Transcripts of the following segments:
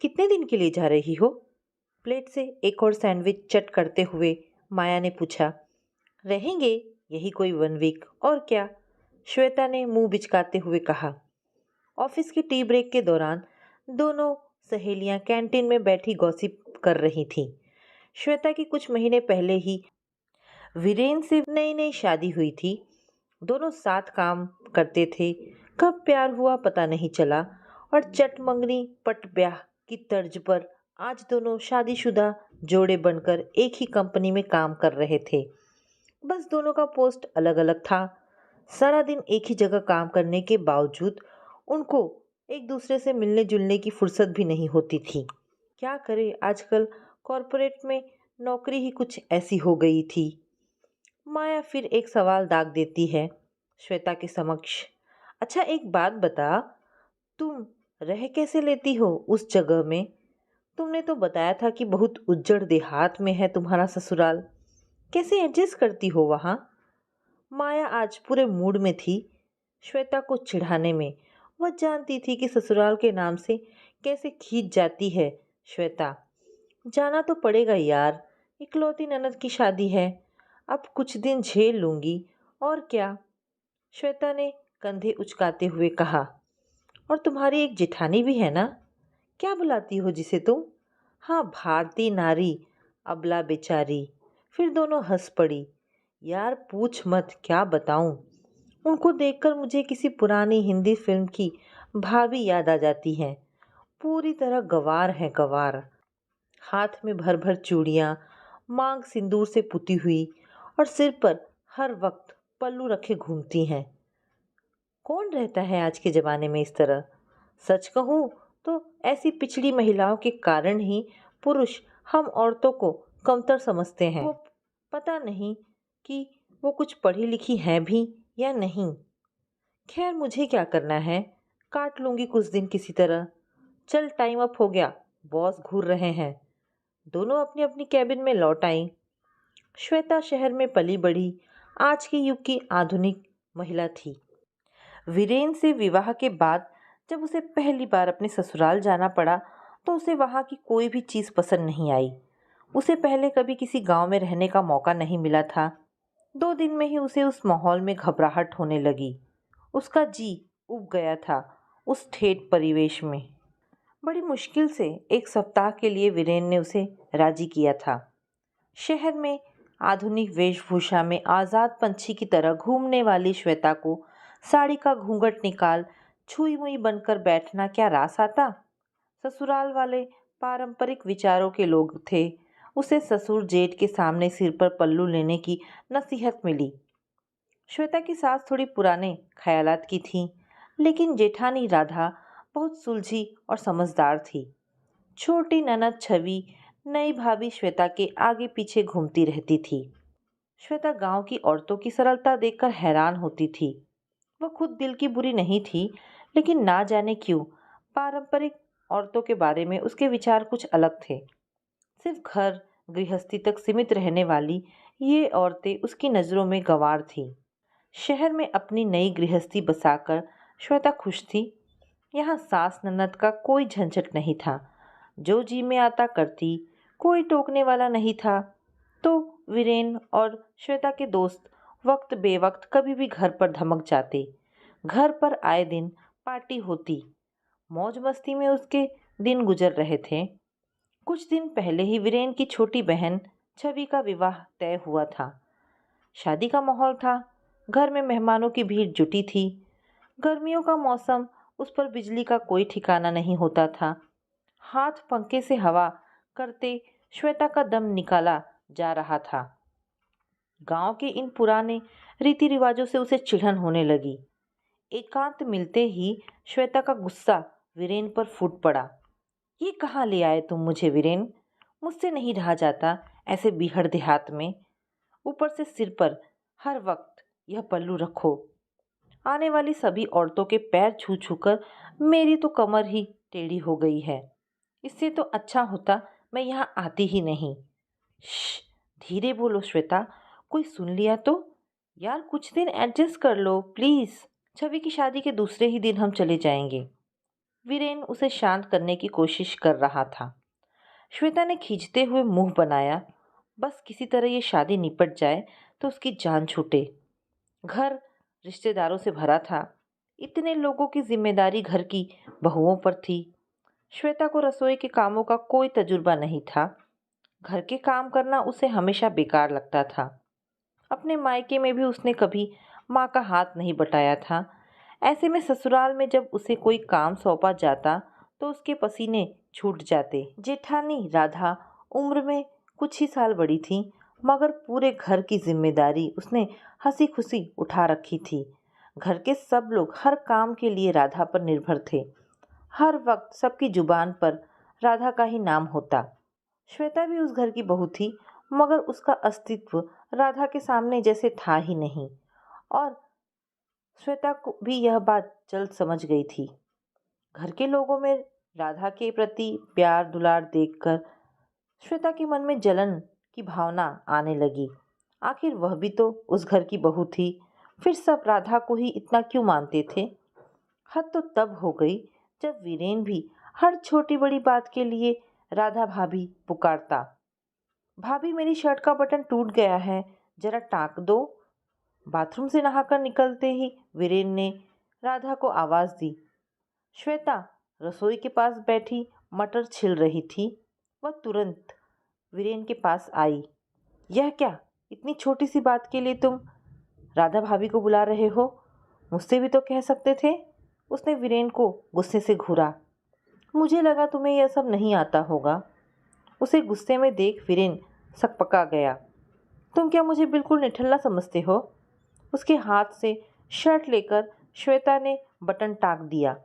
कितने दिन के लिए जा रही हो? प्लेट से एक और सैंडविच चट करते हुए माया ने पूछा। रहेंगे, यही कोई 1 वीक और क्या, श्वेता ने मुंह बिचकाते हुए कहा। ऑफिस की टी ब्रेक के दौरान दोनों सहेलियां कैंटीन में बैठी गॉसिप कर रही थीं। श्वेता की कुछ महीने पहले ही वीरेन से नई नई शादी हुई थी। दोनों साथ काम करते थे। कब प्यार हुआ पता नहीं चला और चट मंगनी पट ब्याह की तर्ज पर आज दोनों शादीशुदा जोड़े बनकर एक ही कंपनी में काम कर रहे थे। बस दोनों का पोस्ट अलग अलग था। सारा दिन एक ही जगह काम करने के बावजूद उनको एक दूसरे से मिलने जुलने की फुर्सत भी नहीं होती थी। क्या करे, आजकल कॉरपोरेट में नौकरी ही कुछ ऐसी हो गई थी। माया फिर एक सवाल दाग देती है श्वेता के समक्ष। अच्छा, एक बात बता, तुम रह कैसे लेती हो उस जगह में? तुमने तो बताया था कि बहुत उज्जड़ देहात में है तुम्हारा ससुराल। कैसे एडजस्ट करती हो वहाँ? माया आज पूरे मूड में थी श्वेता को चिढ़ाने में। वह जानती थी कि ससुराल के नाम से कैसे खींच जाती है श्वेता। जाना तो पड़ेगा यार, इकलौती ननद की शादी है, अब कुछ दिन झेल लूंगी और क्या, श्वेता ने कंधे उचकाते हुए कहा। और तुम्हारी एक जेठानी भी है ना, क्या बुलाती हो जिसे तुम? हाँ, भारतीय नारी, अबला बेचारी। फिर दोनों हंस पड़ी। यार पूछ मत, क्या बताऊं, उनको देखकर मुझे किसी पुरानी हिंदी फिल्म की भाभी याद आ जाती है। पूरी तरह गंवार है, गंवार। हाथ में भर भर चूड़ियां, मांग सिंदूर से पुती हुई और सिर पर हर वक्त पल्लू रखे घूमती हैं। कौन रहता है आज के ज़माने में इस तरह? सच कहूँ तो ऐसी पिछड़ी महिलाओं के कारण ही पुरुष हम औरतों को कमतर समझते हैं। वो पता नहीं कि वो कुछ पढ़ी लिखी हैं भी या नहीं। खैर, मुझे क्या करना है, काट लूंगी कुछ दिन किसी तरह। चल, टाइम अप हो गया, बॉस घूर रहे हैं। दोनों अपनी अपनी कैबिन में लौट आईं। श्वेता शहर में पली बढ़ी आज के युग की आधुनिक महिला थी। वीरेन से विवाह के बाद जब उसे पहली बार अपने ससुराल जाना पड़ा तो उसे वहाँ की कोई भी चीज़ पसंद नहीं आई। उसे पहले कभी किसी गांव में रहने का मौका नहीं मिला था। 2 दिन में ही उसे उस माहौल में घबराहट होने लगी। उसका जी उब गया था उस ठेठ परिवेश में। बड़ी मुश्किल से एक सप्ताह के लिए वीरेन ने उसे राजी किया था। शहर में आधुनिक वेशभूषा में आज़ाद पंछी की तरह घूमने वाली श्वेता को साड़ी का घूंघट निकाल छुई मुई बनकर बैठना क्या रास आता? ससुराल वाले पारंपरिक विचारों के लोग थे। उसे ससुर जेठ के सामने सिर पर पल्लू लेने की नसीहत मिली। श्वेता की सास थोड़ी पुराने ख्यालात की थी, लेकिन जेठानी राधा बहुत सुलझी और समझदार थी। छोटी ननद छवि नई भाभी श्वेता के आगे पीछे घूमती रहती थी। श्वेता गांव की औरतों की सरलता देखकर हैरान होती थी। वह खुद दिल की बुरी नहीं थी, लेकिन ना जाने क्यों पारंपरिक औरतों के बारे में उसके विचार कुछ अलग थे। सिर्फ घर गृहस्थी तक सीमित रहने वाली ये औरतें उसकी नज़रों में गंवार थीं। शहर में अपनी नई गृहस्थी बसाकर श्वेता खुश थी। यहाँ सास ननद का कोई झंझट नहीं था। जो जी में आता करती, कोई टोकने वाला नहीं था। तो वीरेन और श्वेता के दोस्त वक्त बेवक्त कभी भी घर पर धमक जाते। घर पर आए दिन पार्टी होती। मौज मस्ती में उसके दिन गुजर रहे थे। कुछ दिन पहले ही वीरेन की छोटी बहन छवि का विवाह तय हुआ था। शादी का माहौल था। घर में मेहमानों की भीड़ जुटी थी। गर्मियों का मौसम, उस पर बिजली का कोई ठिकाना नहीं होता था। हाथ पंखे से हवा करते श्वेता का दम निकाला जा रहा था। गांव के इन पुराने रीति रिवाजों से उसे चिढ़न होने लगी। एकांत मिलते ही श्वेता का गुस्सा वीरेन पर फूट पड़ा। ये कहाँ ले आए तुम मुझे वीरेन? मुझसे नहीं रहा जाता ऐसे बीहड़ देहात में। ऊपर से सिर पर हर वक्त यह पल्लू रखो। आने वाली सभी औरतों के पैर छू छू कर मेरी तो कमर ही टेढ़ी हो गई है। इससे तो अच्छा होता मैं यहाँ आती ही नहीं। श्श, धीरे बोलो श्वेता, कोई सुन लिया तो? यार कुछ दिन एडजस्ट कर लो प्लीज। छवि की शादी के दूसरे ही दिन हम चले जाएंगे। वीरेन उसे शांत करने की कोशिश कर रहा था। श्वेता ने खींचते हुए मुंह बनाया, बस किसी तरह ये शादी निपट जाए तो उसकी जान छूटे। घर रिश्तेदारों से भरा था। इतने लोगों की जिम्मेदारी घर की बहुओं पर थी। श्वेता को रसोई के कामों का कोई तजुर्बा नहीं था। घर के काम करना उसे हमेशा बेकार लगता था। अपने मायके में भी उसने कभी माँ का हाथ नहीं बटाया था। ऐसे में ससुराल में जब उसे कोई काम सौंपा जाता तो उसके पसीने छूट जाते। जेठानी राधा उम्र में कुछ ही साल बड़ी थी, मगर पूरे घर की जिम्मेदारी उसने हंसी खुशी उठा रखी थी। घर के सब लोग हर काम के लिए राधा पर निर्भर थे। हर वक्त सबकी जुबान पर राधा का ही नाम होता। श्वेता भी उस घर की बहू थी, मगर उसका अस्तित्व राधा के सामने जैसे था ही नहीं। और श्वेता को भी यह बात जल्द समझ गई थी। घर के लोगों में राधा के प्रति प्यार दुलार देखकर श्वेता के मन में जलन की भावना आने लगी। आखिर वह भी तो उस घर की बहू थी, फिर सब राधा को ही इतना क्यों मानते थे। हद तो तब हो गई जब वीरेन भी हर छोटी बड़ी बात के लिए राधा भाभी पुकारता। भाभी, मेरी शर्ट का बटन टूट गया है, जरा टाँक दो। बाथरूम से नहाकर निकलते ही वीरेन ने राधा को आवाज़ दी। श्वेता रसोई के पास बैठी मटर छिल रही थी। वह तुरंत वीरेन के पास आई। यह क्या, इतनी छोटी सी बात के लिए तुम राधा भाभी को बुला रहे हो? मुझसे भी तो कह सकते थे। उसने वीरेन को गुस्से से घूरा। मुझे लगा तुम्हें यह सब नहीं आता होगा। उसे गुस्से में देख वीरेन सकपका गया। तुम क्या मुझे बिल्कुल निठल्ला समझते हो? उसके हाथ से शर्ट लेकर श्वेता ने बटन टाँक दिया।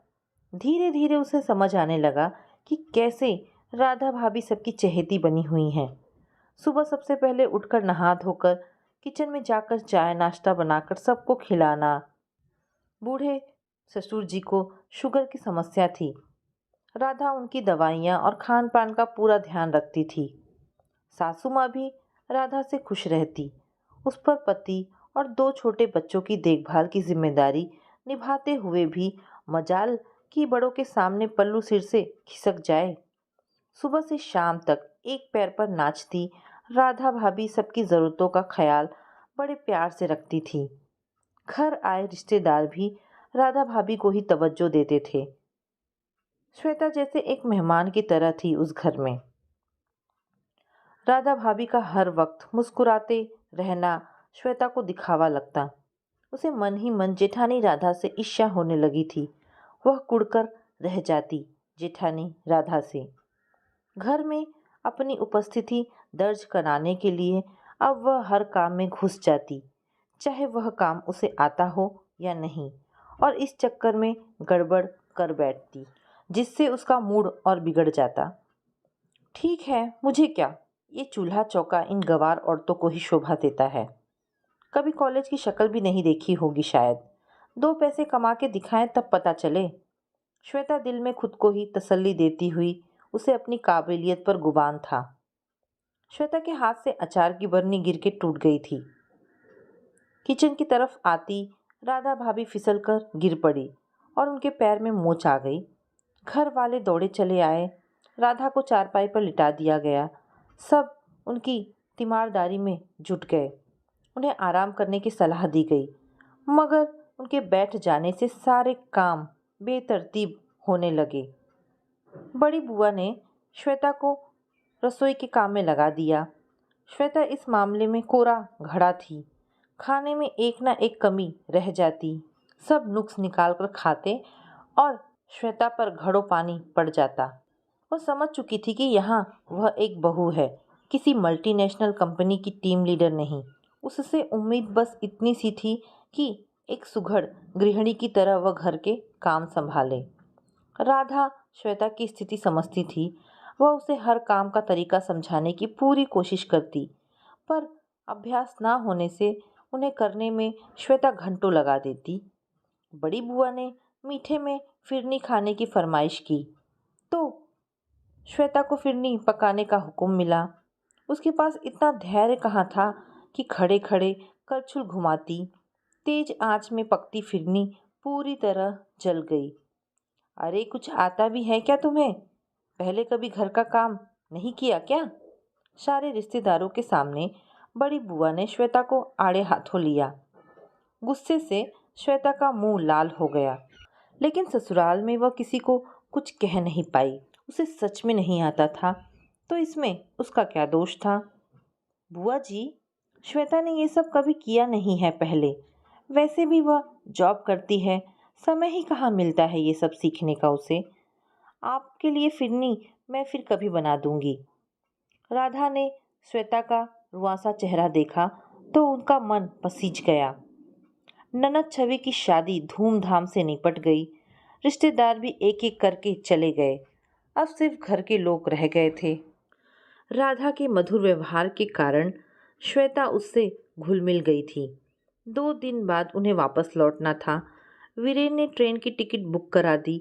धीरे धीरे उसे समझ आने लगा कि कैसे राधा भाभी सबकी चहेती बनी हुई हैं। सुबह सबसे पहले उठकर नहा धोकर किचन में जाकर चाय नाश्ता बनाकर सबको खिलाना। बूढ़े ससुर जी को शुगर की समस्या थी। राधा उनकी दवाइयाँ और खान पान का पूरा ध्यान रखती थी। सासू माँ भी राधा से खुश रहती। उस पर पति और दो छोटे बच्चों की देखभाल की जिम्मेदारी निभाते हुए भी मजाल कि बड़ों के सामने पल्लू सिर से खिसक जाए। सुबह से शाम तक एक पैर पर नाचती राधा भाभी सबकी ज़रूरतों का ख्याल बड़े प्यार से रखती थी। घर आए रिश्तेदार भी राधा भाभी को ही तवज्जो देते थे। श्वेता जैसे एक मेहमान की तरह थी उस घर में। राधा भाभी का हर वक्त मुस्कुराते रहना श्वेता को दिखावा लगता। उसे मन ही मन जेठानी राधा से ईर्ष्या होने लगी थी। वह कुड़कर रह जाती जेठानी राधा से। घर में अपनी उपस्थिति दर्ज कराने के लिए अब वह हर काम में घुस जाती, चाहे वह काम उसे आता हो या नहीं, और इस चक्कर में गड़बड़ कर बैठती, जिससे उसका मूड और बिगड़ जाता। ठीक है, मुझे क्या, ये चूल्हा चौका इन गंवार औरतों को ही शोभा देता है। कभी कॉलेज की शक्ल भी नहीं देखी होगी शायद। 2 पैसे कमा के दिखाएं तब पता चले। श्वेता दिल में खुद को ही तसल्ली देती हुई उसे अपनी काबिलियत पर गुमान था। श्वेता के हाथ से अचार की बरनी गिर के टूट गई थी। किचन की तरफ आती राधा भाभी फिसल कर गिर पड़ी और उनके पैर में मोच आ गई। घर वाले दौड़े चले आए। राधा को चारपाई पर लिटा दिया गया। सब उनकी तीमारदारी में जुट गए। उन्हें आराम करने की सलाह दी गई, मगर उनके बैठ जाने से सारे काम बेतरतीब होने लगे। बड़ी बुआ ने श्वेता को रसोई के काम में लगा दिया। श्वेता इस मामले में कोरा घड़ा थी। खाने में एक ना एक कमी रह जाती। सब नुक्स निकाल कर खाते और श्वेता पर घड़ों पानी पड़ जाता। वह समझ चुकी थी कि यहाँ वह एक बहू है, किसी मल्टीनेशनल कंपनी की टीम लीडर नहीं। उससे उम्मीद बस इतनी सी थी कि एक सुघड़ गृहिणी की तरह वह घर के काम संभाले। राधा श्वेता की स्थिति समझती थी। वह उसे हर काम का तरीका समझाने की पूरी कोशिश करती, पर अभ्यास ना होने से उन्हें करने में श्वेता घंटों लगा देती। बड़ी बुआ ने मीठे में फिरनी खाने की फरमाइश की तो श्वेता को फिरनी पकाने का हुक्म मिला। उसके पास इतना धैर्य कहाँ था कि खड़े खड़े कलछुल घुमाती। तेज आंच में पकती फिरनी पूरी तरह जल गई। अरे कुछ आता भी है क्या तुम्हें? पहले कभी घर का काम नहीं किया क्या? सारे रिश्तेदारों के सामने बड़ी बुआ ने श्वेता को आड़े हाथों लिया। गुस्से से श्वेता का मुंह लाल हो गया, लेकिन ससुराल में वह किसी को कुछ कह नहीं पाई। उसे सच में नहीं आता था, तो इसमें उसका क्या दोष था? बुआ जी, श्वेता ने ये सब कभी किया नहीं है पहले। वैसे भी वह जॉब करती है, समय ही कहाँ मिलता है ये सब सीखने का उसे। आपके लिए फिरनी मैं फिर कभी बना दूंगी। राधा ने श्वेता का रुआंसा चेहरा देखा तो उनका मन पसीज गया। ननद छवि की शादी धूमधाम से निपट गई। रिश्तेदार भी एक एक करके चले गए। अब सिर्फ घर के लोग रह गए थे। राधा के मधुर व्यवहार के कारण श्वेता उससे घुल मिल गई थी। 2 दिन बाद उन्हें वापस लौटना था। वीरेन ने ट्रेन की टिकट बुक करा दी।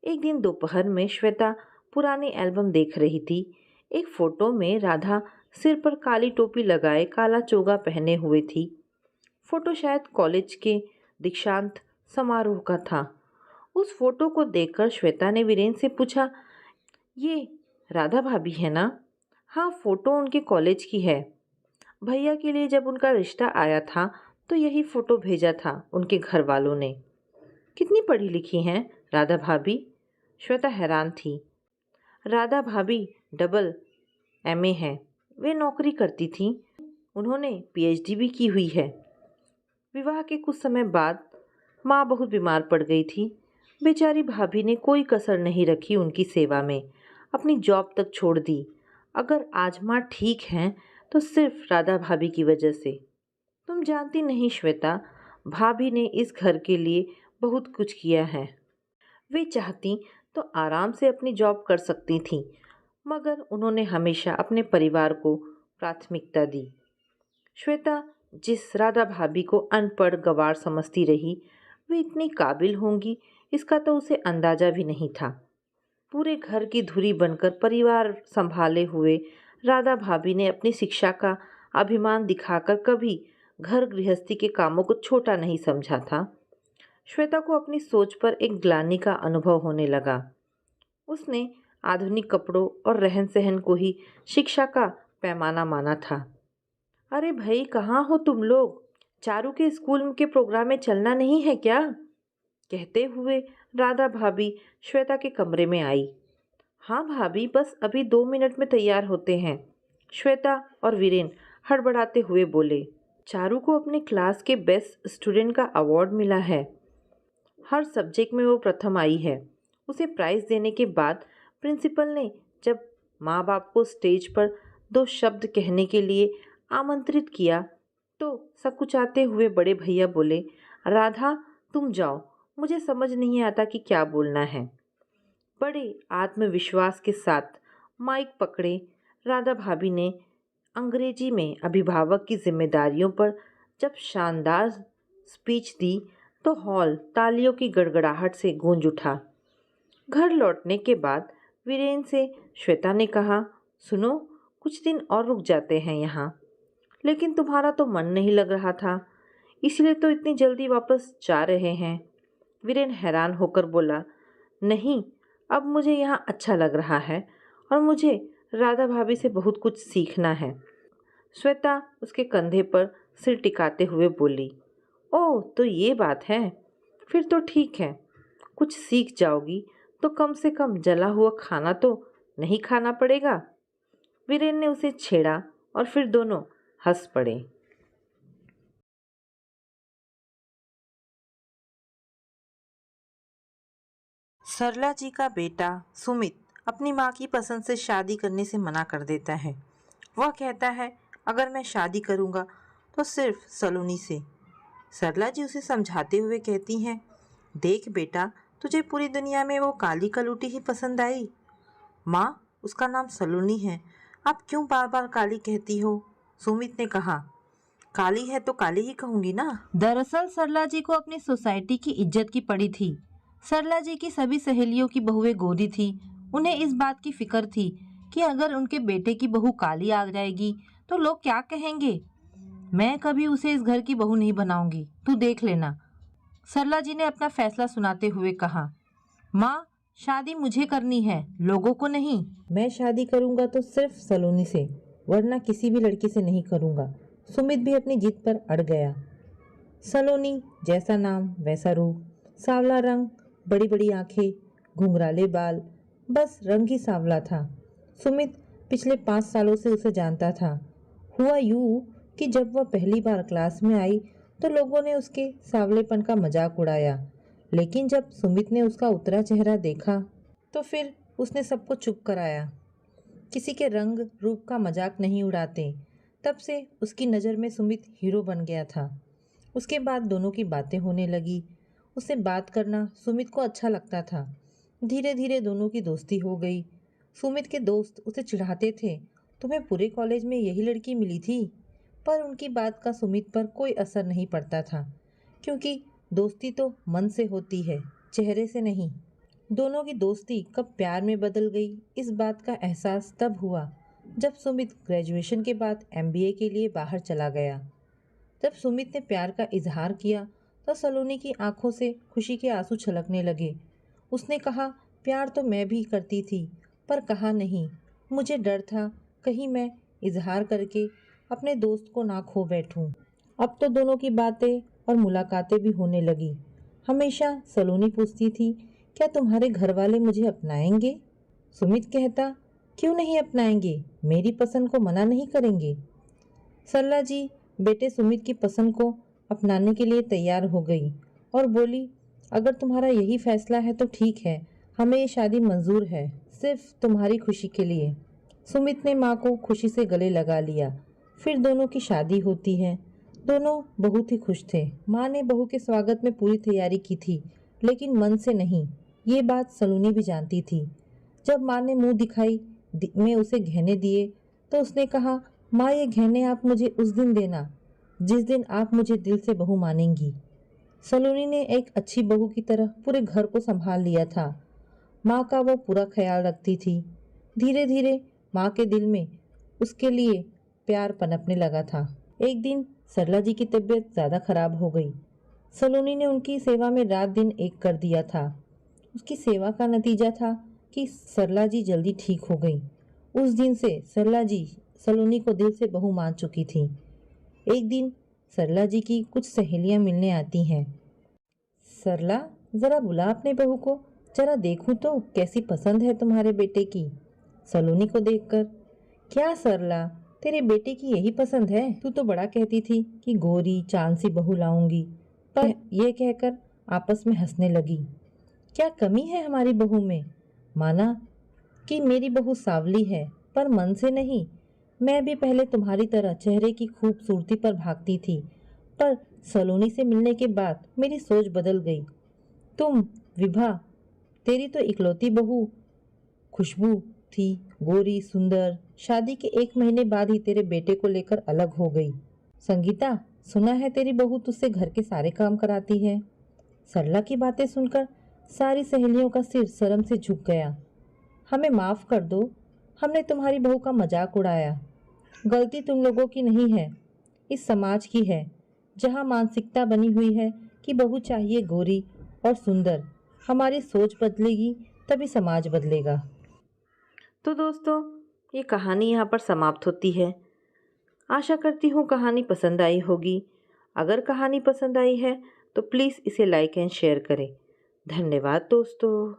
एक दिन दोपहर में श्वेता पुरानी एल्बम देख रही थी। एक फोटो में राधा सिर पर काली टोपी लगाए काला चोगा पहने हुए थी। फोटो शायद कॉलेज के दीक्षांत समारोह का था। उस फोटो को देखकर श्वेता ने वीरेन से पूछा, ये राधा भाभी है ना? हाँ, फोटो उनके कॉलेज की है। भैया के लिए जब उनका रिश्ता आया था तो यही फोटो भेजा था उनके घर वालों ने। कितनी पढ़ी लिखी हैं राधा भाभी? श्वेता हैरान थी। राधा भाभी डबल एमए है। वे नौकरी करती थी। उन्होंने पीएचडी भी की हुई है। विवाह के कुछ समय बाद माँ बहुत बीमार पड़ गई थी। बेचारी भाभी ने कोई कसर नहीं रखी उनकी सेवा में, अपनी जॉब तक छोड़ दी। अगर आज माँ ठीक हैं तो सिर्फ राधा भाभी की वजह से। तुम जानती नहीं श्वेता, भाभी ने इस घर के लिए बहुत कुछ किया है। वे चाहती तो आराम से अपनी जॉब कर सकती थीं, मगर उन्होंने हमेशा अपने परिवार को प्राथमिकता दी। श्वेता जिस राधा भाभी को अनपढ़ गंवार समझती रही, वे इतनी काबिल होंगी इसका तो उसे अंदाजा भी नहीं था। पूरे घर की धुरी बनकर परिवार संभाले हुए राधा भाभी ने अपनी शिक्षा का अभिमान दिखाकर कभी घर गृहस्थी के कामों को छोटा नहीं समझा था। श्वेता को अपनी सोच पर एक ग्लानि का अनुभव होने लगा। उसने आधुनिक कपड़ों और रहन सहन को ही शिक्षा का पैमाना माना था। अरे भाई, कहाँ हो तुम लोग? चारू के स्कूल के प्रोग्राम में चलना नहीं है क्या? कहते हुए राधा भाभी श्वेता के कमरे में आई। हाँ भाभी, बस अभी 2 मिनट में तैयार होते हैं, श्वेता और वीरेन हड़बड़ाते हुए बोले। चारू को अपने क्लास के बेस्ट स्टूडेंट का अवार्ड मिला है। हर सब्जेक्ट में वो प्रथम आई है। उसे प्राइज़ देने के बाद प्रिंसिपल ने जब माँ बाप को स्टेज पर 2 शब्द कहने के लिए आमंत्रित किया तो सकुचाते हुए बड़े भैया बोले, राधा तुम जाओ, मुझे समझ नहीं आता कि क्या बोलना है। बड़े आत्मविश्वास के साथ माइक पकड़े राधा भाभी ने अंग्रेजी में अभिभावक की जिम्मेदारियों पर जब शानदार स्पीच दी तो हॉल तालियों की गड़गड़ाहट से गूंज उठा। घर लौटने के बाद वीरेन से श्वेता ने कहा, सुनो, कुछ दिन और रुक जाते हैं यहाँ। लेकिन तुम्हारा तो मन नहीं लग रहा था, इसलिए तो इतनी जल्दी वापस जा रहे हैं। वीरेन हैरान होकर बोला, नहीं, अब मुझे यहाँ अच्छा लग रहा है और मुझे राधा भाभी से बहुत कुछ सीखना है। श्वेता उसके कंधे पर सिर टिकाते हुए बोली, ओह तो ये बात है, फिर तो ठीक है। कुछ सीख जाओगी तो कम से कम जला हुआ खाना तो नहीं खाना पड़ेगा। वीरेन ने उसे छेड़ा और फिर दोनों हंस पड़े। सरला जी का बेटा सुमित अपनी माँ की पसंद से शादी करने से मना कर देता है। वह कहता है, अगर मैं शादी करूँगा तो सिर्फ सलोनी से। सरला जी उसे समझाते हुए कहती हैं, देख बेटा, तुझे पूरी दुनिया में वो काली कलूटी ही पसंद आई। माँ, उसका नाम सलोनी है, आप क्यों बार बार काली कहती हो? सुमित ने कहा, काली है तो काली ही कहूँगी ना। दरअसल सरला जी को अपनी सोसाइटी की इज्जत की पड़ी थी। सरला जी की सभी सहेलियों की बहुएं गोरी थी। उन्हें इस बात की फिक्र थी कि अगर उनके बेटे की बहू काली आ जाएगी तो लोग क्या कहेंगे। मैं कभी उसे इस घर की बहू नहीं बनाऊंगी, तू देख लेना। सरला जी ने अपना फैसला सुनाते हुए कहा, माँ, शादी मुझे करनी है, लोगों को नहीं। मैं शादी करूंगा तो सिर्फ सलोनी से, वरना किसी भी लड़की से नहीं करूंगा। सुमित भी अपनी जिद पर अड़ गया। सलोनी, जैसा नाम वैसा रूप, सांवला रंग, बड़ी बड़ी आंखें, घुंघराले बाल, बस रंग ही सांवला था। सुमित पिछले 5 सालों से उसे जानता था। हुआ यूं कि जब वह पहली बार क्लास में आई तो लोगों ने उसके सांवलेपन का मजाक उड़ाया, लेकिन जब सुमित ने उसका उतरा चेहरा देखा तो फिर उसने सबको चुप कराया। किसी के रंग रूप का मजाक नहीं उड़ाते। तब से उसकी नज़र में सुमित हीरो बन गया था। उसके बाद दोनों की बातें होने लगी। उससे बात करना सुमित को अच्छा लगता था। धीरे धीरे दोनों की दोस्ती हो गई। सुमित के दोस्त उसे चिढ़ाते थे, तुम्हें पूरे कॉलेज में यही लड़की मिली थी, पर उनकी बात का सुमित पर कोई असर नहीं पड़ता था, क्योंकि दोस्ती तो मन से होती है, चेहरे से नहीं। दोनों की दोस्ती कब प्यार में बदल गई, इस बात का एहसास तब हुआ जब सुमित ग्रेजुएशन के बाद MBA के लिए बाहर चला गया। जब सुमित ने प्यार का इजहार किया तो सलोनी की आंखों से खुशी के आंसू छलकने लगे। उसने कहा, प्यार तो मैं भी करती थी, पर कहा नहीं। मुझे डर था कहीं मैं इजहार करके अपने दोस्त को ना खो बैठूं। अब तो दोनों की बातें और मुलाकातें भी होने लगी। हमेशा सलोनी पूछती थी, क्या तुम्हारे घर वाले मुझे अपनाएंगे? सुमित कहता, क्यों नहीं अपनाएंगे, मेरी पसंद को मना नहीं करेंगे। सरला जी बेटे सुमित की पसंद को अपनाने के लिए तैयार हो गई और बोली, अगर तुम्हारा यही फैसला है तो ठीक है, हमें ये शादी मंजूर है, सिर्फ तुम्हारी खुशी के लिए। सुमित ने माँ को खुशी से गले लगा लिया। फिर दोनों की शादी होती है। दोनों बहुत ही खुश थे। माँ ने बहू के स्वागत में पूरी तैयारी की थी, लेकिन मन से नहीं। ये बात सलोनी भी जानती थी। जब माँ ने मुंह दिखाई में उसे गहने दिए तो उसने कहा, माँ ये गहने आप मुझे उस दिन देना जिस दिन आप मुझे दिल से बहू मानेंगी। सलोनी ने एक अच्छी बहू की तरह पूरे घर को संभाल लिया था। माँ का वो पूरा ख्याल रखती थी। धीरे धीरे माँ के दिल में उसके लिए प्यार पनपने लगा था। एक दिन सरला जी की तबीयत ज़्यादा खराब हो गई। सलोनी ने उनकी सेवा में रात दिन एक कर दिया था। उसकी सेवा का नतीजा था कि सरला जी जल्दी ठीक हो गई। उस दिन से सरला जी सलोनी को दिल से बहू मान चुकी थी। एक दिन सरला जी की कुछ सहेलियां मिलने आती हैं। सरला, जरा बुला अपने बहू को, जरा देखूं तो कैसी पसंद है तुम्हारे बेटे की। सलोनी को देखकर, क्या सरला, तेरे बेटे की यही पसंद है? तू तो बड़ा कहती थी कि गोरी चांद सी बहू लाऊंगी, पर यह कहकर आपस में हंसने लगी। क्या कमी है हमारी बहू में? माना कि मेरी बहू सावली है, पर मन से नहीं। मैं भी पहले तुम्हारी तरह चेहरे की खूबसूरती पर भागती थी, पर सलोनी से मिलने के बाद मेरी सोच बदल गई। तुम विभा, तेरी तो इकलौती बहू खुशबू थी, गोरी सुंदर, शादी के 1 महीने बाद ही तेरे बेटे को लेकर अलग हो गई। संगीता, सुना है तेरी बहू तुझसे घर के सारे काम कराती है। सरला की बातें सुनकर सारी सहेलियों का सिर शर्म से झुक गया। हमें माफ़ कर दो, हमने तुम्हारी बहू का मजाक उड़ाया। गलती तुम लोगों की नहीं है, इस समाज की है, जहाँ मानसिकता बनी हुई है कि बहू चाहिए गोरी और सुंदर। हमारी सोच बदलेगी तभी समाज बदलेगा। तो दोस्तों, ये कहानी यहाँ पर समाप्त होती है। आशा करती हूँ कहानी पसंद आई होगी। अगर कहानी पसंद आई है तो प्लीज़ इसे लाइक एंड शेयर करें। धन्यवाद दोस्तों।